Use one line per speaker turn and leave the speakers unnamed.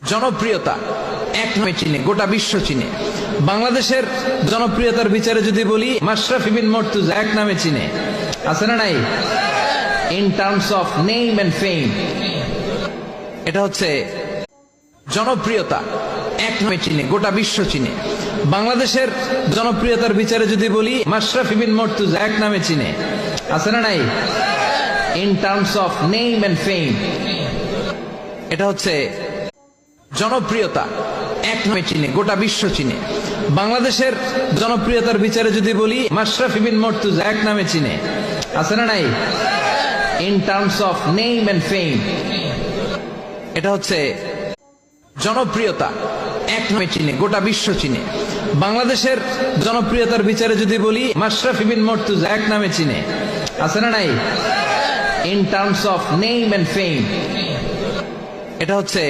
জনপ্রিয়তা এক নামে চিনে, গোটা বিশ্ব চিনে। বাংলাদেশের জনপ্রিয়তার বিচারে যদি বলি, মাশরাফি বিন মুর্তজা এক নামে চিনে, আছে না নাই? In terms of name and fame, এটা হচ্ছে জনপ্রিয়তা এক নামে চিনে, গোটা বিশ্ব চিনে। বাংলাদেশের জনপ্রিয়তার বিচারে যদি বলি, মাশরাফি বিন মুর্তজা এক নামে চিনে, আছে না নাই? In terms of name and fame, এটা হচ্ছে জনপ্রিয়তা এক নামে চিনে, গোটা বিশ্ব চিনে। বাংলাদেশের জনপ্রিয়তার বিচারে যদি বলি, মাশরাফি বিন মুর্তজা এক নামে চিনে, আছে না নাই? In terms of name and fame, এটা হচ্ছে জনপ্রিয়তা এক নামে চিনে, গোটা বিশ্ব চিনে। বাংলাদেশের জনপ্রিয়তার বিচারে যদি বলি, মাশরাফি বিন মুর্তজা এক নামে চিনে, আছে না নাই? In terms of name and fame, এটা হচ্ছে